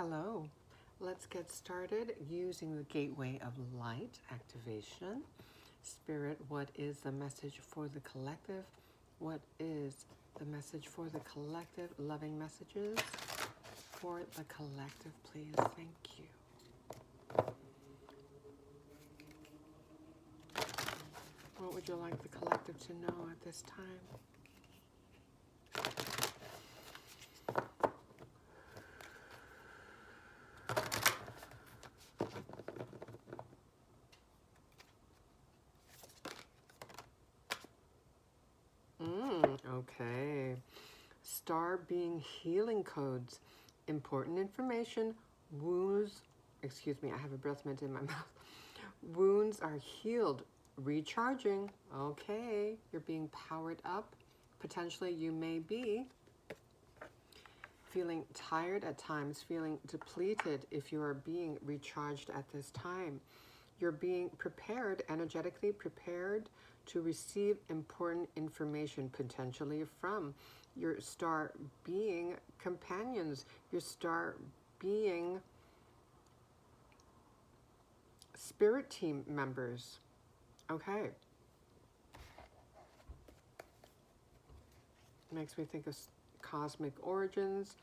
Hello. Let's get started using the Gateway of Light activation. Spirit, what is the message for the collective? What is the message for the collective? Loving messages for the collective, please. Thank you. What would you like the collective to know at this time? Okay. Star being healing codes. Important information. Wounds, excuse me, I have a breath mint in my mouth. Wounds are healed. Recharging. Okay. You're being powered up. Potentially you may be feeling tired at times, feeling depleted if you are being recharged at this time. You're being prepared, energetically prepared to receive important information potentially from your star being companions, your star being spirit team members. Okay. Makes me think of cosmic origins,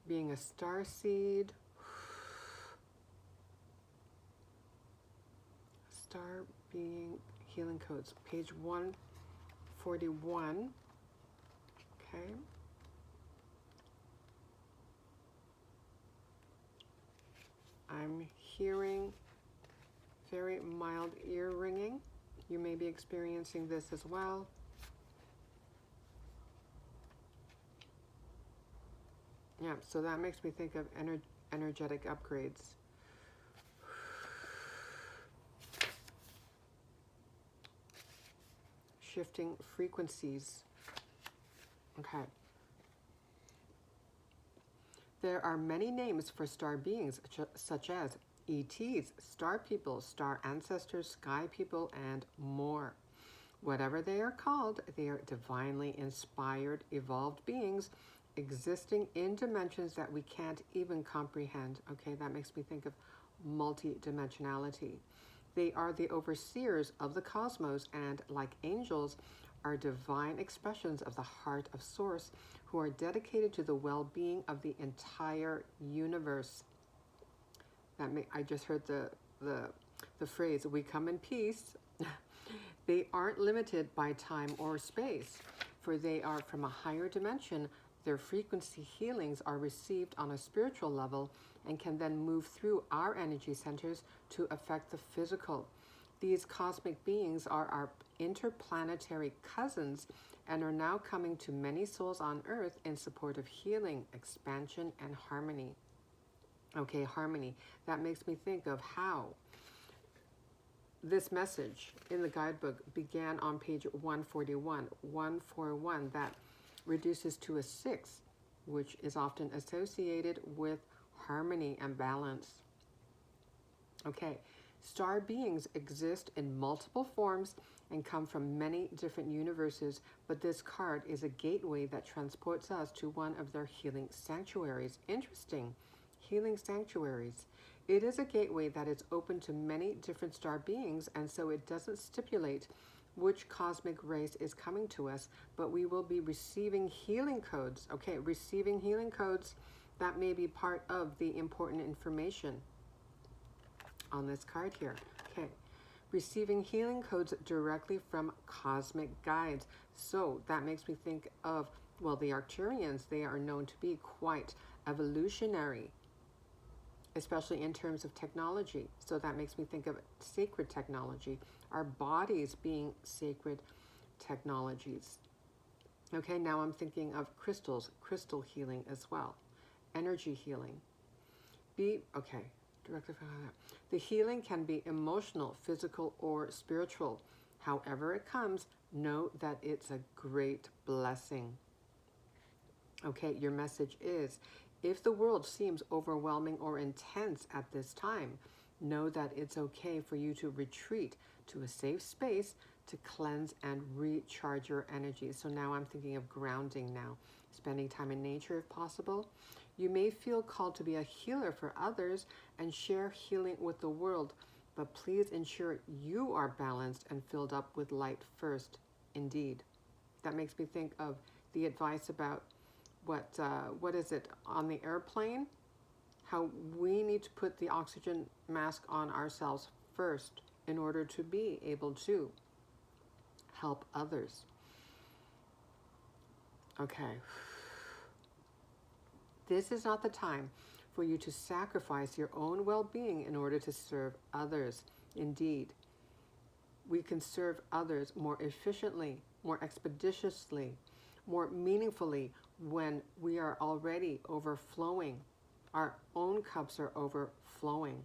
being a star seed, star being healing codes, page 141. Okay. I'm hearing very mild ear ringing. You may be experiencing this as well. Yeah, so that makes me think of energetic upgrades. Shifting frequencies. Okay. There are many names for star beings, such as ETs, star people, star ancestors, sky people, and more. Whatever they are called, they are divinely inspired, evolved beings existing in dimensions that we can't even comprehend. Okay, that makes me think of multi-dimensionality. They are the overseers of the cosmos and, like angels, are divine expressions of the heart of Source who are dedicated to the well-being of the entire universe. I just heard the phrase, we come in peace. They aren't limited by time or space, for they are from a higher dimension. Their frequency healings are received on a spiritual level and can then move through our energy centers to affect the physical. These cosmic beings are our interplanetary cousins and are now coming to many souls on Earth in support of healing, expansion, and harmony. Okay, harmony. That makes me think of how this message in the guidebook began on page 141, that reduces to a 6, which is often associated with harmony and balance. Okay, star beings exist in multiple forms and come from many different universes, but this card is a gateway that transports us to one of their healing sanctuaries. Interesting. Healing sanctuaries. It is a gateway that is open to many different star beings, and so it doesn't stipulate which cosmic race is coming to us, but we will be receiving healing codes. Okay, receiving healing codes, that may be part of the important information on this card here. Okay, receiving healing codes directly from cosmic guides. So that makes me think of, well, the Arcturians. They are known to be quite evolutionary, especially in terms of technology. So that makes me think of sacred technology, our bodies being sacred technologies. Okay, now I'm thinking of crystals, crystal healing as well, energy healing. Directly from that. The healing can be emotional, physical, or spiritual. However it comes, know that it's a great blessing. Okay, your message is, if the world seems overwhelming or intense at this time, know that it's okay for you to retreat to a safe space to cleanse and recharge your energy. So now I'm thinking of grounding now, spending time in nature if possible. You may feel called to be a healer for others and share healing with the world, but please ensure you are balanced and filled up with light first. Indeed. That makes me think of the advice about what is it on the airplane? How we need to put the oxygen mask on ourselves first in order to be able to help others. Okay. This is not the time for you to sacrifice your own well-being in order to serve others. Indeed, we can serve others more efficiently, more expeditiously, more meaningfully when we are already overflowing. Our own cups are overflowing.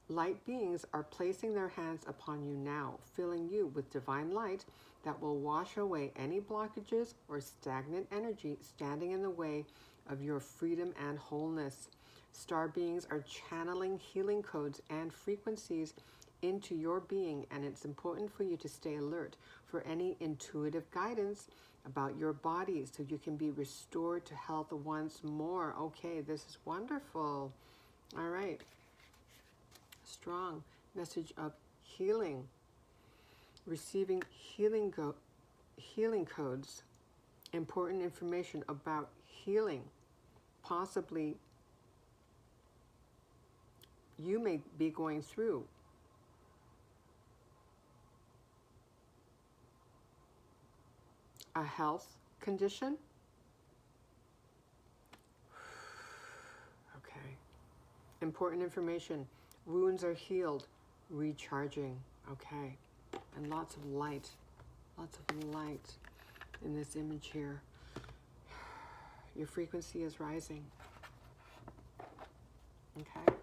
Light beings are placing their hands upon you now, filling you with divine light that will wash away any blockages or stagnant energy standing in the way of your freedom and wholeness. Star beings are channeling healing codes and frequencies into your being, and it's important for you to stay alert for any intuitive guidance about your body so you can be restored to health once more. Okay, this is wonderful. All right. Strong message of healing. Receiving healing codes. Important information about healing. Possibly you may be going through a health condition. Okay. Important information. Wounds are healed. Recharging. Okay. And lots of light. Lots of light in this image here. Your frequency is rising. Okay.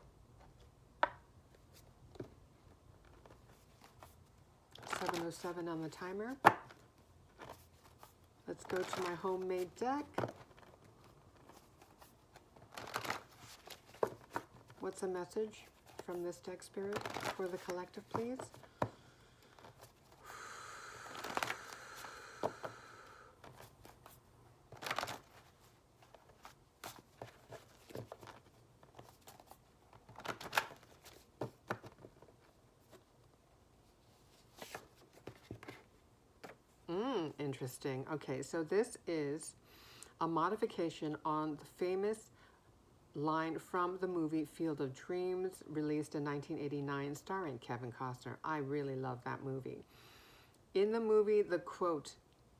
7:07 on the timer. Let's go to my homemade deck. What's a message from this deck, Spirit, for the collective, please? Interesting. Okay, so this is a modification on the famous line from the movie Field of Dreams, released in 1989, starring Kevin Costner. I really love that movie. In the movie, the quote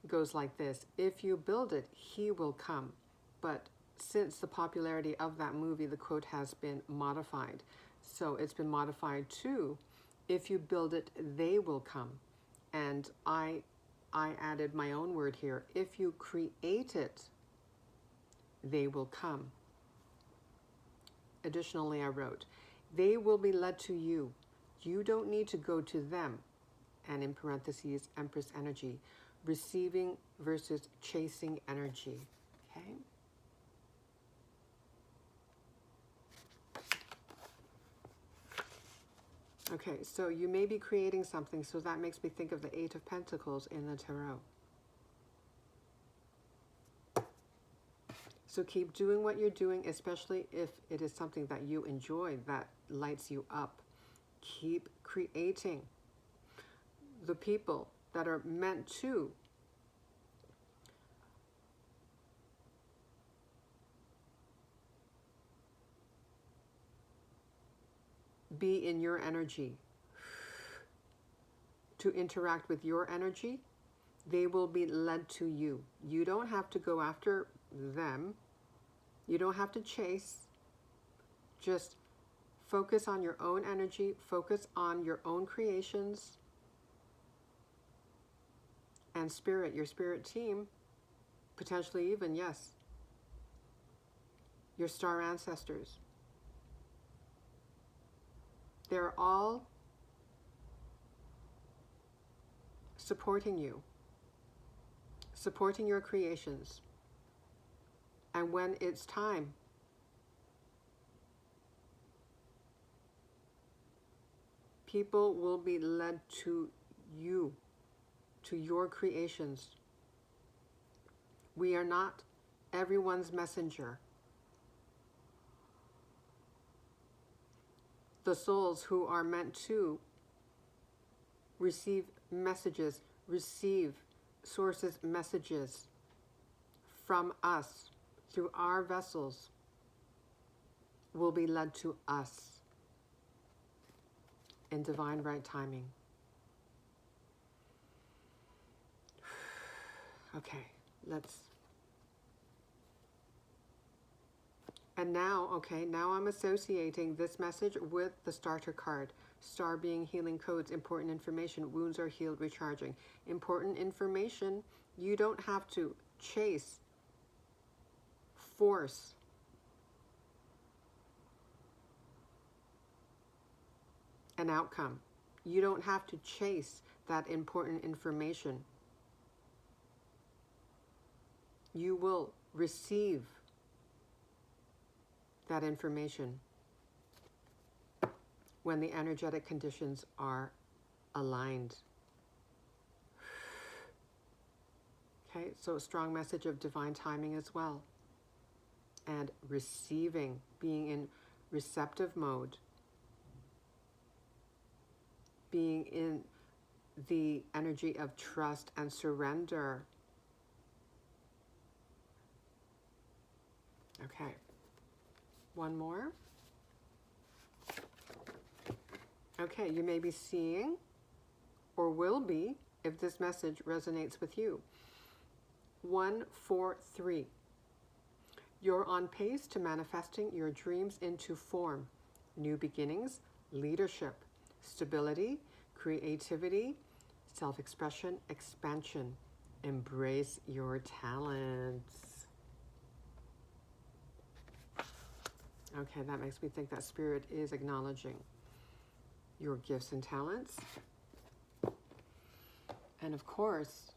goes like this: "If you build it, he will come." But since the popularity of that movie, the quote has been modified. So it's been modified to, "If you build it, they will come." And I added my own word here. If you create it, they will come. Additionally, I wrote, "They will be led to you. You don't need to go to them." And in parentheses, Empress energy, receiving versus chasing energy. Okay. Okay, so you may be creating something, so that makes me think of the Eight of Pentacles in the Tarot. So keep doing what you're doing, especially if it is something that you enjoy, that lights you up. Keep creating. The people that are meant to be in your energy, to interact with your energy, they will be led to you. You don't have to go after them. You don't have to chase. Just focus on your own energy. Focus on your own creations. And spirit, your spirit team, potentially even, yes, your star ancestors. They're all supporting you, supporting your creations. And when it's time, people will be led to you, to your creations. We are not everyone's messenger. The souls who are meant to receive messages, receive sources' messages from us through our vessels will be led to us in divine right timing. Okay, and now I'm associating this message with the starter card. Star being healing codes, important information, wounds are healed, recharging. Important information, you don't have to chase, force, an outcome. You don't have to chase that important information. You will receive that information when the energetic conditions are aligned. Okay, so a strong message of divine timing as well. And receiving, being in receptive mode, being in the energy of trust and surrender. Okay, one more. Okay, you may be seeing, or will be, if this message resonates with you. 143. You're on pace to manifesting your dreams into form. New beginnings, leadership, stability, creativity, self-expression, expansion. Embrace your talents. Okay, that makes me think that Spirit is acknowledging your gifts and talents. And of course,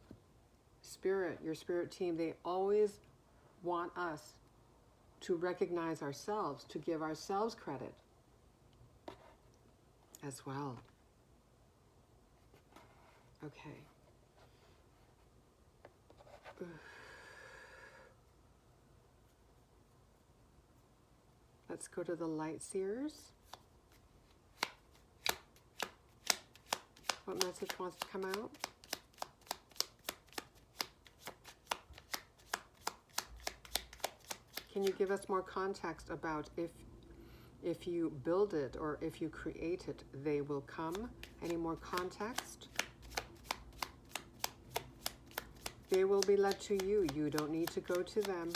Spirit, your Spirit team, they always want us to recognize ourselves, to give ourselves credit as well. Okay. Let's go to the light seers. What message wants to come out? Can you give us more context about if you build it or if you create it, they will come? Any more context? They will be led to you. You don't need to go to them.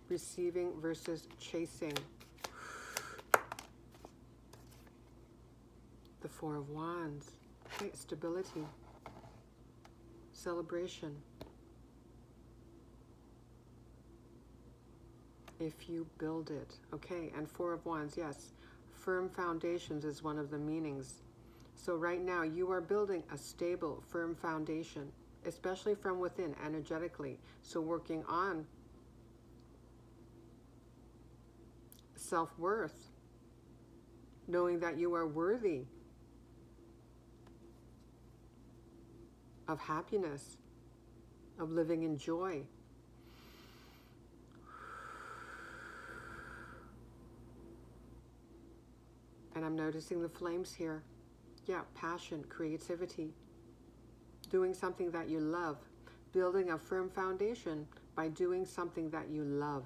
Receiving versus chasing. The Four of Wands. Okay, stability. Celebration. If you build it. Okay, and Four of Wands, yes. Firm foundations is one of the meanings. So right now you are building a stable, firm foundation, especially from within, energetically. So working on self-worth, knowing that you are worthy of happiness, of living in joy. And I'm noticing the flames here. Yeah, passion, creativity, doing something that you love, building a firm foundation by doing something that you love.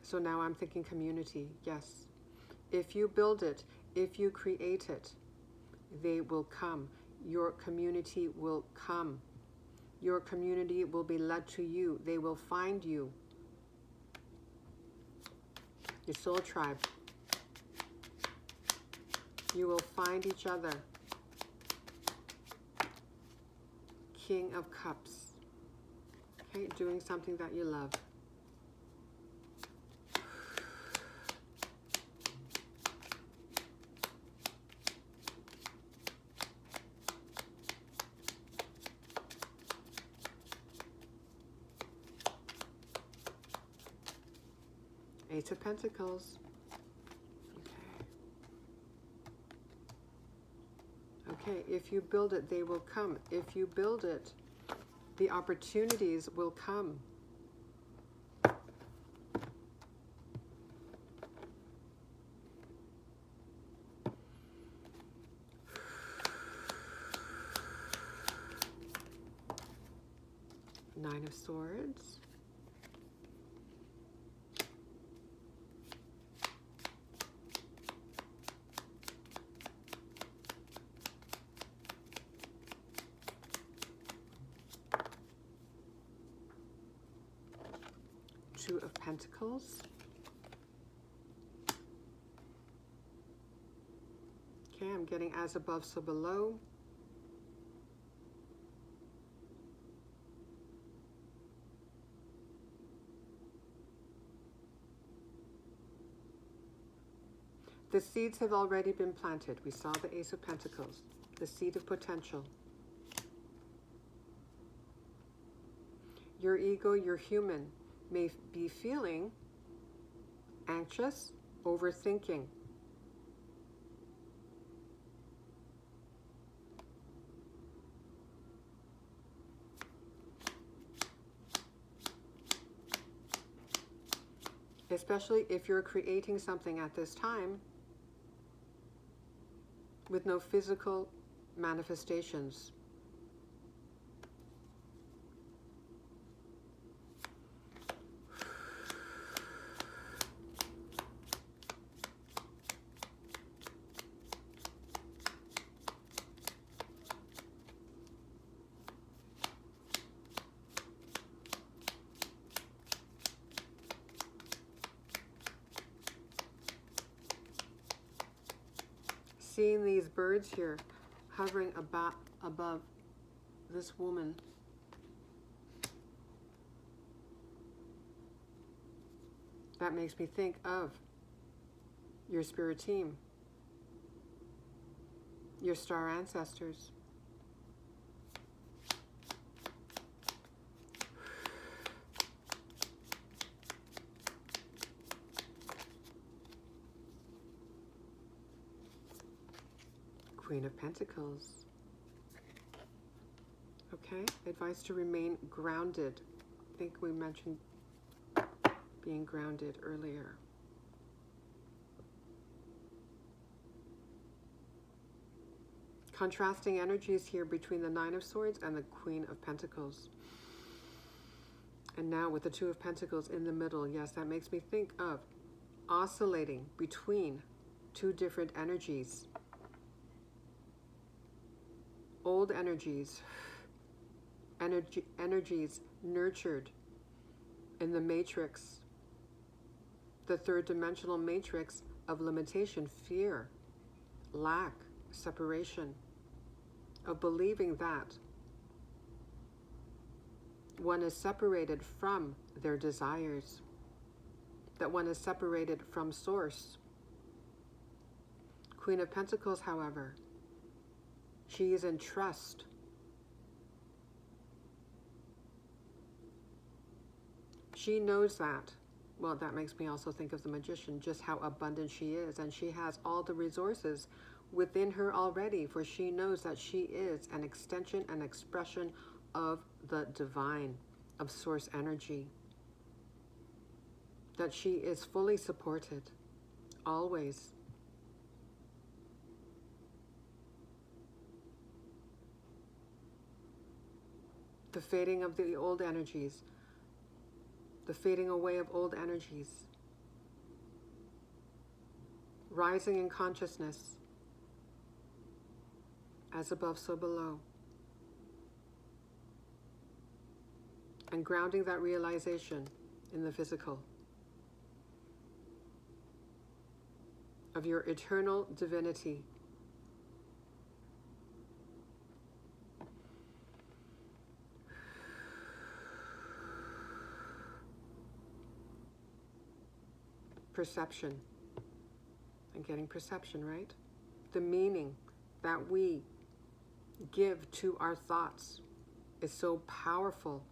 So now I'm thinking community, yes. If you build it, if you create it, they will come. Your community will come. Your community will be led to you. They will find you. Your soul tribe. You will find each other. King of Cups. Okay, doing something that you love. Eight of Pentacles. Okay. Okay, if you build it, they will come. If you build it, the opportunities will come. Nine of Swords. Two of Pentacles. Okay, I'm getting as above, so below. The seeds have already been planted. We saw the Ace of Pentacles, the seed of potential. Your ego, your human, may be feeling anxious, overthinking. Especially if you're creating something at this time with no physical manifestations. Seeing these birds here hovering above this woman. That makes me think of your spirit team, your star ancestors. Queen of Pentacles. Okay, advice to remain grounded. I think we mentioned being grounded earlier. Contrasting energies here between the Nine of Swords and the Queen of Pentacles. And now with the Two of Pentacles in the middle, yes, that makes me think of oscillating between two different energies. Old energies, energies nurtured in the matrix, the third dimensional matrix of limitation, fear, lack, separation, of believing that one is separated from their desires, that one is separated from source. Queen of Pentacles, however, she is in trust. She knows that. Well, that makes me also think of the Magician, just how abundant she is. And she has all the resources within her already, for she knows that she is an extension and expression of the divine, of source energy. That she is fully supported, always. The fading of the old energies, the fading away of old energies, rising in consciousness, as above, so below, and grounding that realization in the physical of your eternal divinity. Perception. I'm getting perception, right? The meaning that we give to our thoughts is so powerful.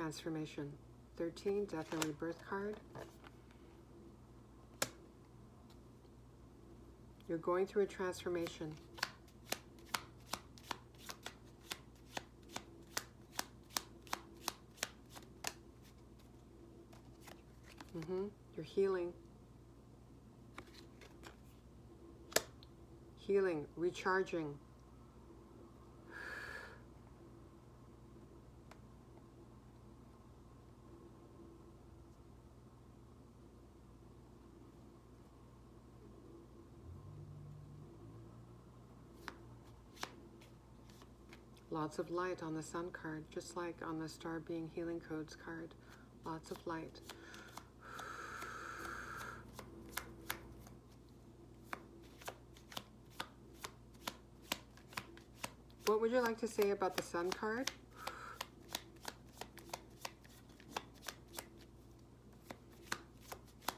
transformation. 13, death and rebirth card. You're going through a transformation. You're healing. Healing, recharging. Lots of light on the Sun card, just like on the Star Being Healing Codes card. Lots of light. What would you like to say about the Sun card?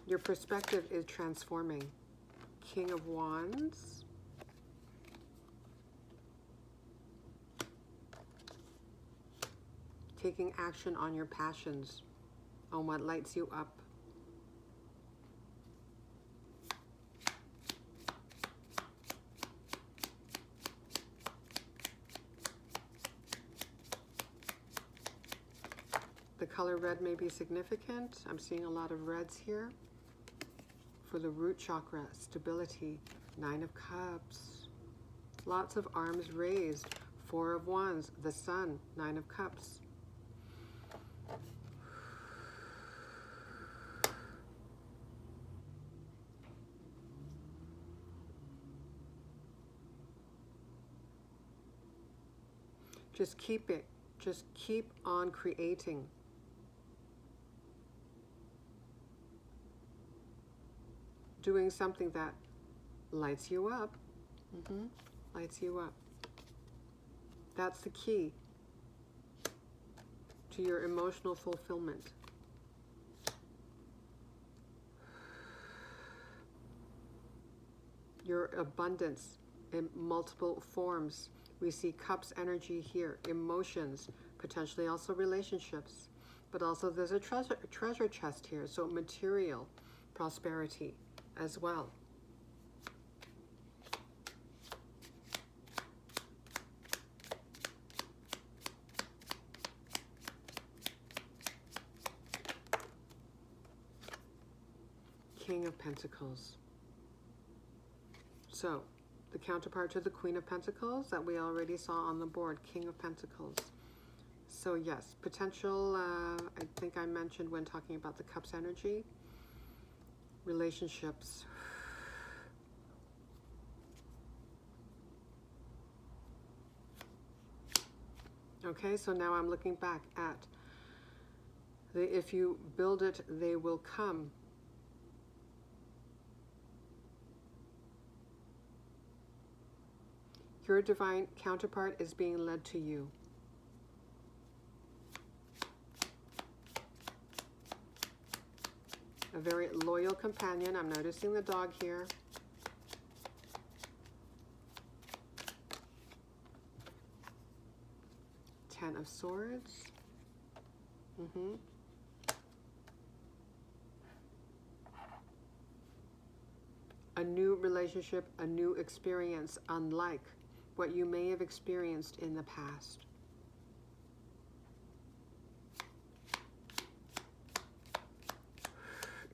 Your perspective is transforming. King of Wands. Taking action on your passions, on what lights you up. The color red may be significant. I'm seeing a lot of reds here. For the root chakra, stability, 9 of Cups. Lots of arms raised. 4 of Wands, the Sun, 9 of Cups. Just keep it. Just keep on creating. Doing something that lights you up. Lights you up. That's the key to your emotional fulfillment. Your abundance in multiple forms. We see Cups energy here, emotions, potentially also relationships, but also there's a treasure chest here, so material prosperity as well. King of Pentacles. So, the counterpart to the Queen of Pentacles that we already saw on the board, King of Pentacles. So yes, potential, I think I mentioned when talking about the Cups energy, relationships. Okay, so now I'm looking back at if you build it, they will come. Your divine counterpart is being led to you. A very loyal companion. I'm noticing the dog here. Ten of Swords. A new relationship, a new experience, unlike what you may have experienced in the past.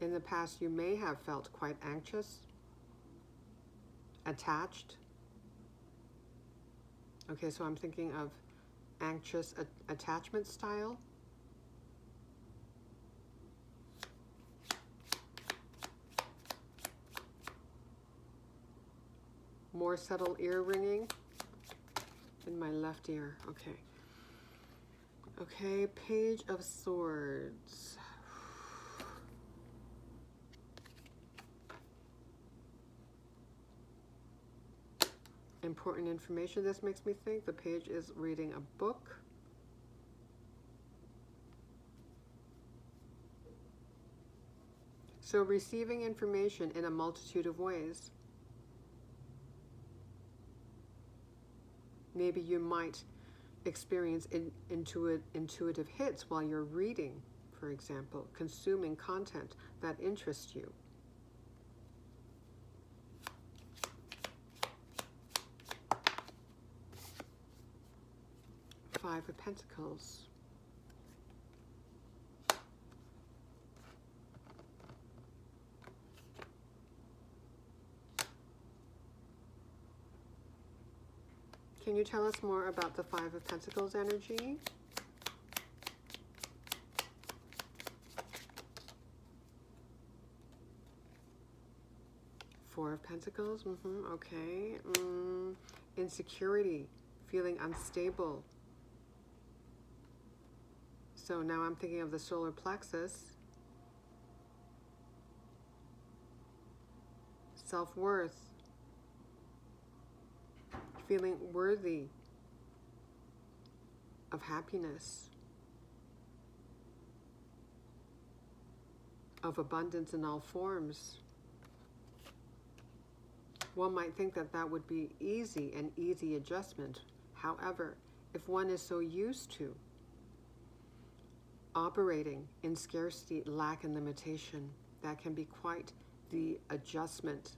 In the past, you may have felt quite anxious, attached. Okay, so I'm thinking of anxious attachment style. More subtle ear ringing in my left ear. Okay. Okay, Page of Swords. Important information. This makes me think the page is reading a book. So receiving information in a multitude of ways. Maybe you might experience intuitive hits while you're reading, for example, consuming content that interests you. Five of Pentacles. Can you tell us more about the Five of Pentacles energy? Four of Pentacles, okay. Insecurity, feeling unstable. So now I'm thinking of the solar plexus. Self-worth. Feeling worthy of happiness, of abundance in all forms. One might think that that would be an easy adjustment. However, if one is so used to operating in scarcity, lack, and limitation, that can be quite the adjustment.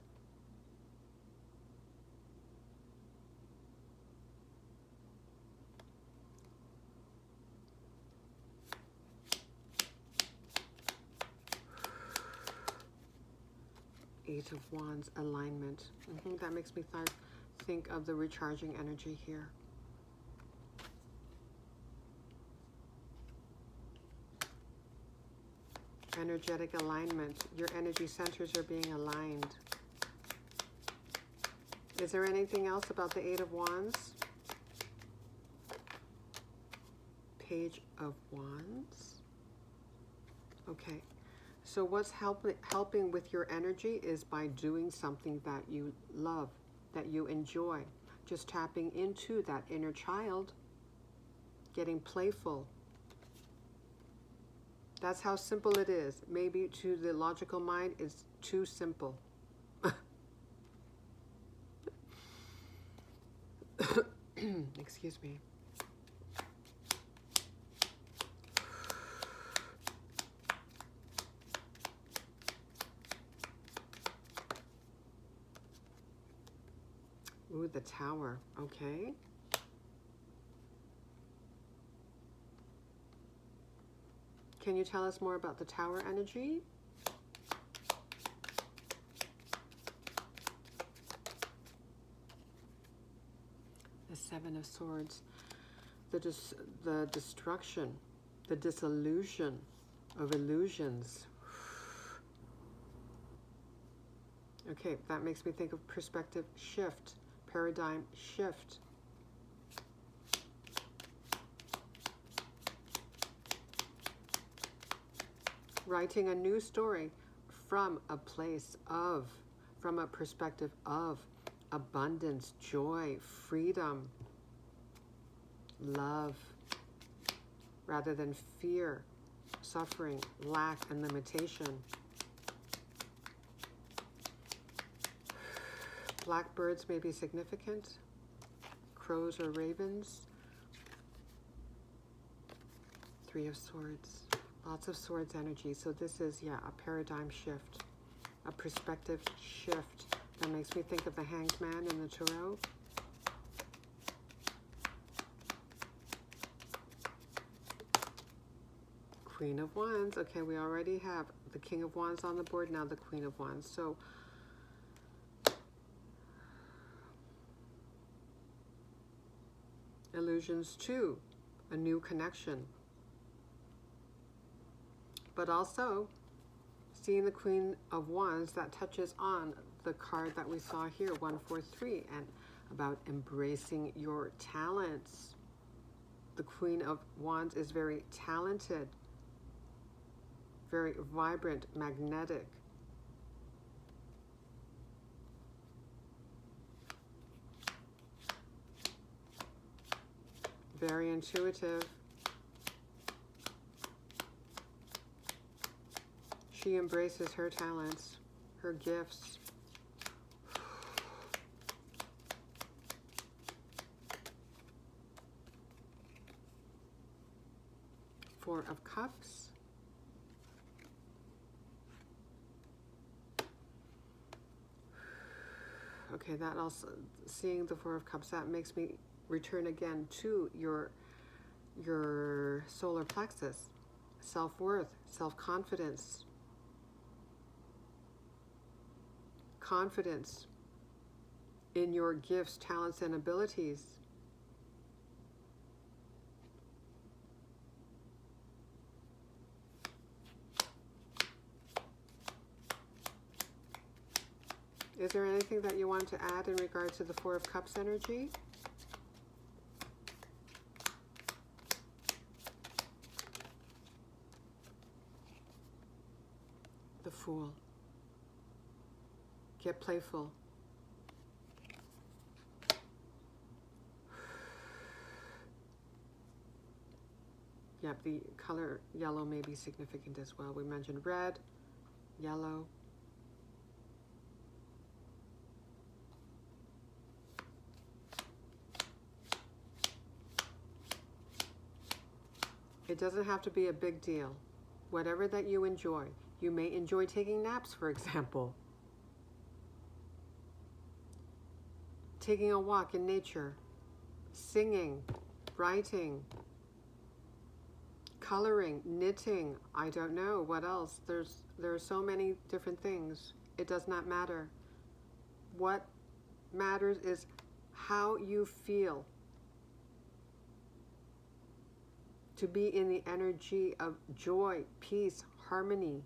Eight of Wands alignment. That makes me think of the recharging energy here. Energetic alignment. Your energy centers are being aligned. Is there anything else about the Eight of Wands? Page of Wands. Okay. So what's helping with your energy is by doing something that you love, that you enjoy. Just tapping into that inner child, getting playful. That's how simple it is. Maybe to the logical mind, it's too simple. Excuse me. Ooh, the Tower. Okay. Can you tell us more about the Tower energy? The Seven of Swords. The destruction, the dissolution of illusions. Okay, that makes me think of perspective shift. Paradigm shift. Writing a new story from a perspective of abundance, joy, freedom, love, rather than fear, suffering, lack, and limitation. Blackbirds may be significant. Crows or ravens. Three of Swords. Lots of swords energy. So this is, a paradigm shift. A perspective shift. That makes me think of the Hanged Man in the Tarot. Queen of Wands. Okay, we already have the King of Wands on the board. Now the Queen of Wands. So illusions too, a new connection. But also, seeing the Queen of Wands, that touches on the card that we saw here, 143, and about embracing your talents. The Queen of Wands is very talented, very vibrant, magnetic. Very intuitive. She embraces her talents, her gifts. Four of Cups. Okay, that also, seeing the Four of Cups, that makes me return again to your solar plexus. Self-worth, self-confidence, confidence in your gifts, talents, and abilities. Is there anything that you want to add in regard to the Four of Cups energy? The Fool. Get playful. Yep, the color yellow may be significant as well. We mentioned red, yellow. It doesn't have to be a big deal. Whatever that you enjoy. You may enjoy taking naps, for example. Taking a walk in nature. Singing. Writing. Coloring. Knitting. I don't know. What else? There are so many different things. It does not matter. What matters is how you feel. To be in the energy of joy, peace, harmony.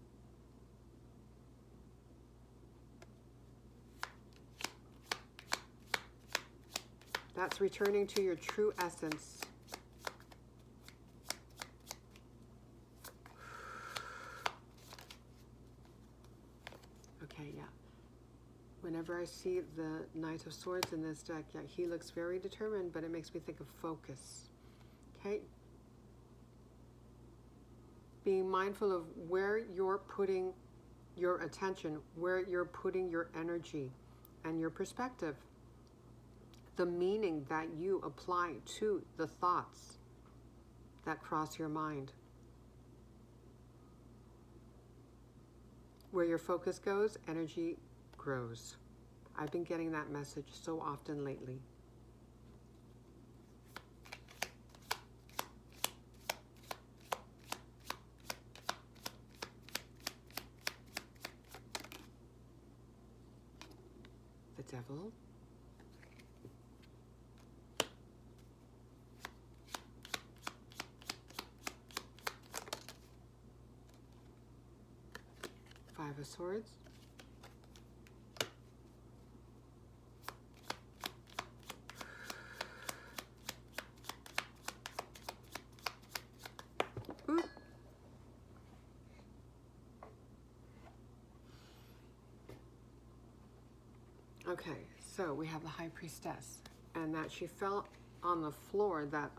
That's returning to your true essence. Okay, yeah. Whenever I see the Knight of Swords in this deck, yeah, he looks very determined, but it makes me think of focus. Okay? Being mindful of where you're putting your attention, where you're putting your energy and your perspective, the meaning that you apply to the thoughts that cross your mind. Where your focus goes, energy grows. I've been getting that message so often lately. The Devil. Five of Swords. Ooh. Okay, so we have the High Priestess, and that she fell on the floor. That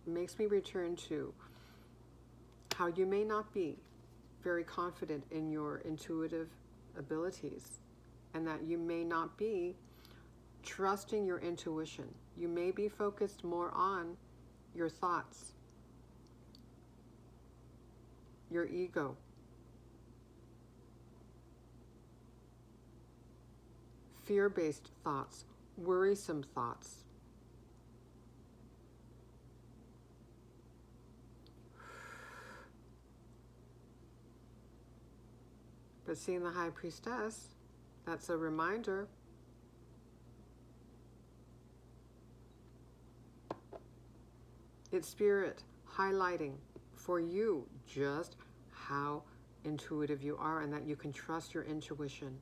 makes me return to how you may not be very confident in your intuitive abilities, and that you may not be trusting your intuition. You may be focused more on your thoughts, your ego, fear-based thoughts, worrisome thoughts. But seeing the High Priestess, that's a reminder. It's Spirit highlighting for you just how intuitive you are and that you can trust your intuition.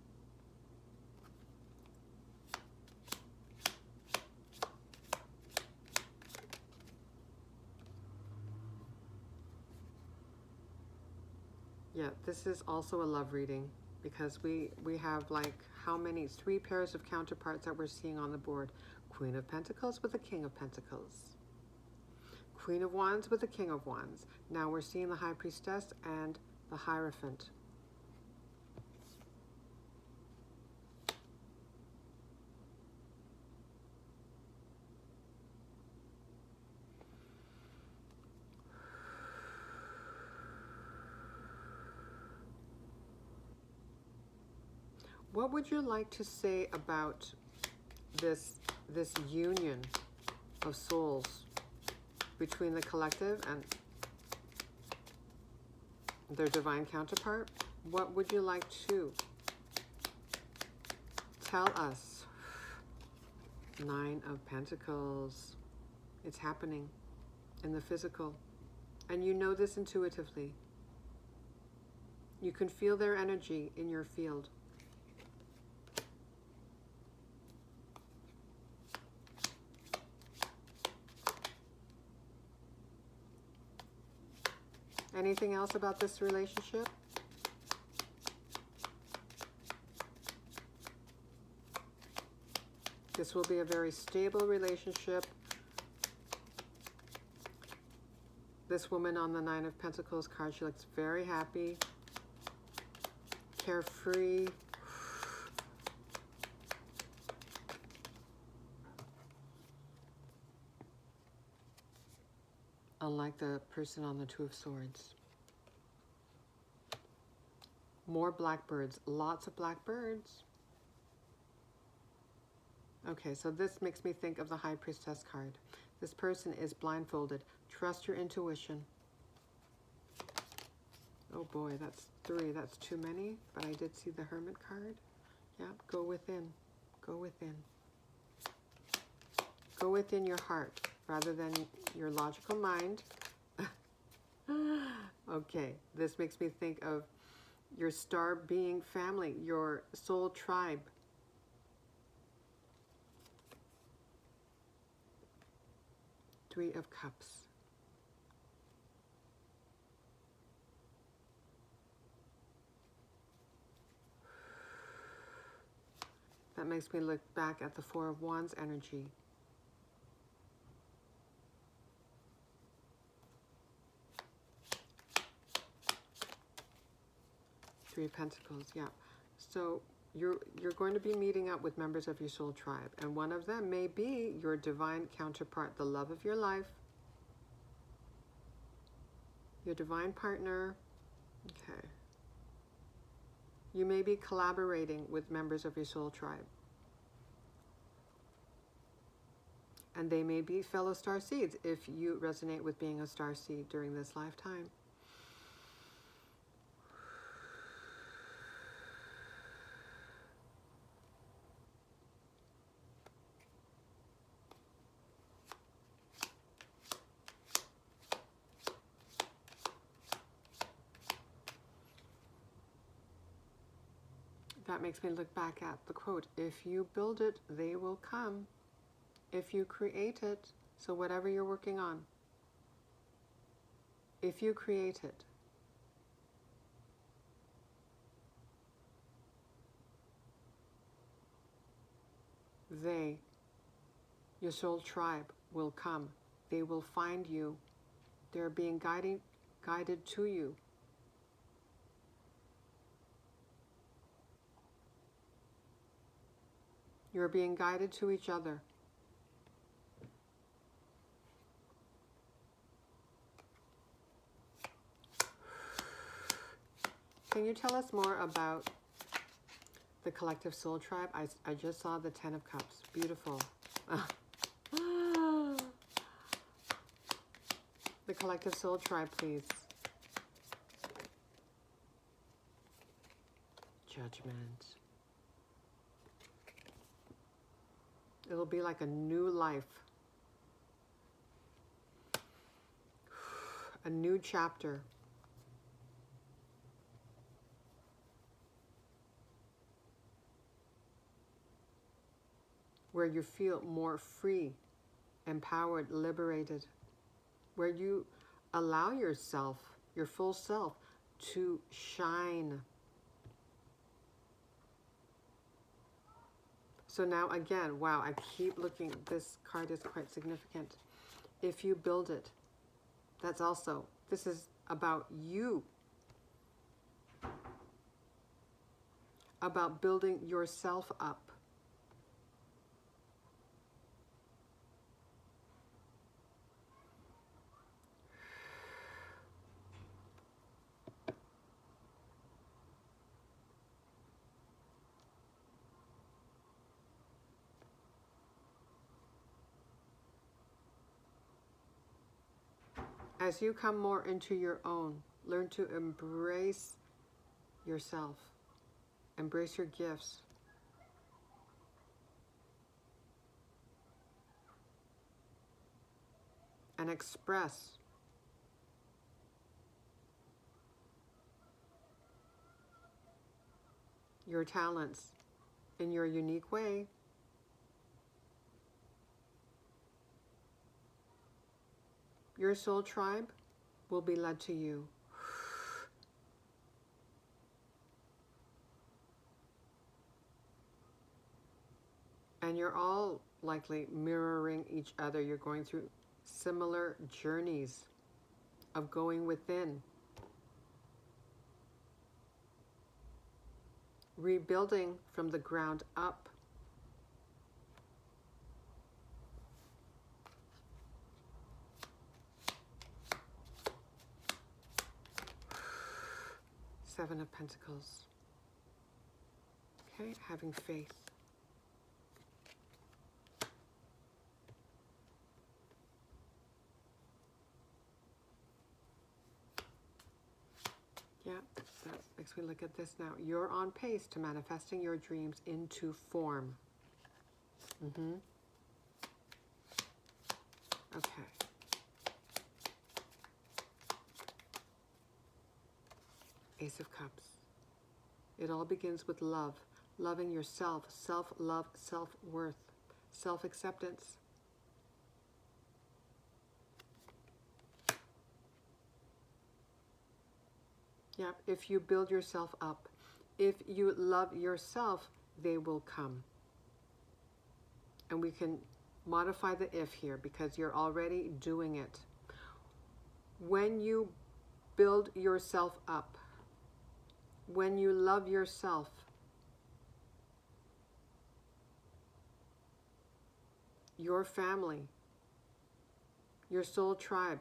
Yeah, this is also a love reading because we have like how many? 3 pairs of counterparts that we're seeing on the board. Queen of Pentacles with the King of Pentacles. Queen of Wands with the King of Wands. Now we're seeing the High Priestess and the Hierophant. What would you like to say about this union of souls between the collective and their divine counterpart? What would you like to tell us? 9 of Pentacles. It's happening in the physical. And you know this intuitively. You can feel their energy in your field. Anything else about this relationship? This will be a very stable relationship. This woman on the 9 of Pentacles card, she looks very happy, carefree. Unlike the person on the 2 of Swords. More blackbirds, lots of blackbirds. Okay, so this makes me think of the High Priestess card. This person is blindfolded. Trust your intuition. Oh boy, that's 3. That's too many, but I did see the Hermit card. Yeah, go within. Go within. Go within your heart rather than your logical mind. Okay, this makes me think of your star being family, your soul tribe. Three of Cups. That makes me look back at the 4 of Wands energy. Three of Pentacles, yeah. So you're going to be meeting up with members of your soul tribe, and one of them may be your divine counterpart, the love of your life, your divine partner. Okay. You may be collaborating with members of your soul tribe. And they may be fellow starseeds if you resonate with being a starseed during this lifetime. That makes me look back at the quote, if you build it, they will come. If you create it, so whatever you're working on, if you create it, they, your soul tribe, will come. They will find you. They're being guided to you. You're being guided to each other. Can you tell us more about the collective soul tribe? I just saw the 10 of Cups. Beautiful. The collective soul tribe, please. Judgment. It'll be like a new life. A new chapter. Where you feel more free, empowered, liberated. Where you allow yourself, your full self, to shine. So now again, wow, I keep looking, this card is quite significant. If you build it, that's also, this is about you. About building yourself up. As you come more into your own, learn to embrace yourself, embrace your gifts. And express your talents in your unique way. Your soul tribe will be led to you. And you're all likely mirroring each other. You're going through similar journeys of going within, rebuilding from the ground up. Seven of Pentacles. Okay, having faith. Yeah, that makes me look at this now. You're on pace to manifesting your dreams into form. Okay. Ace of Cups. It all begins with love. Loving yourself. Self-love, self-worth, self-acceptance. Yeah, if you build yourself up, if you love yourself, they will come. And we can modify the if here because you're already doing it. When you build yourself up, when you love yourself, your family, your soul tribe,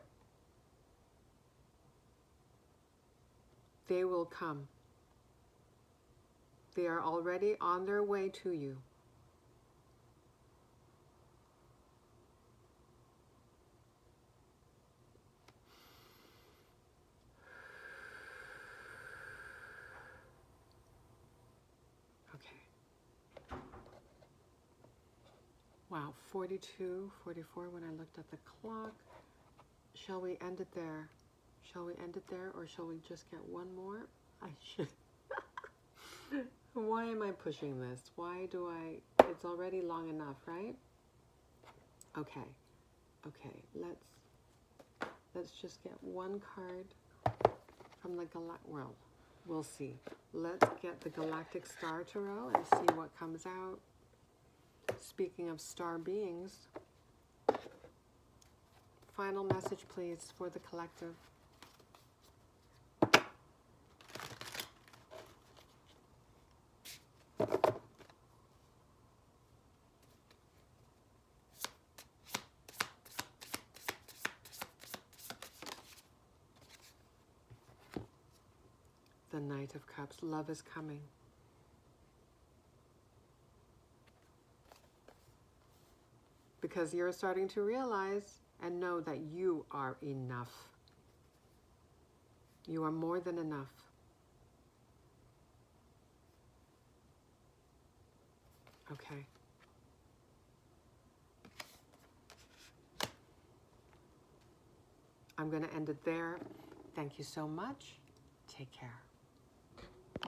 they will come. They are already on their way to you. Okay. Wow, 42, 44 when I looked at the clock. Shall we end it there? Shall we end it there or shall we just get one more? I should. Why am I pushing this? Why do I? It's already long enough, right? Okay. Okay, let's just get one card from the well, we'll see. Let's get the Galactic Star Tarot and see what comes out. Speaking of star beings, final message please for the collective. The Knight of Cups. Love is coming. Because you're starting to realize and know that you are enough. You are more than enough. Okay. I'm going to end it there. Thank you so much. Take care.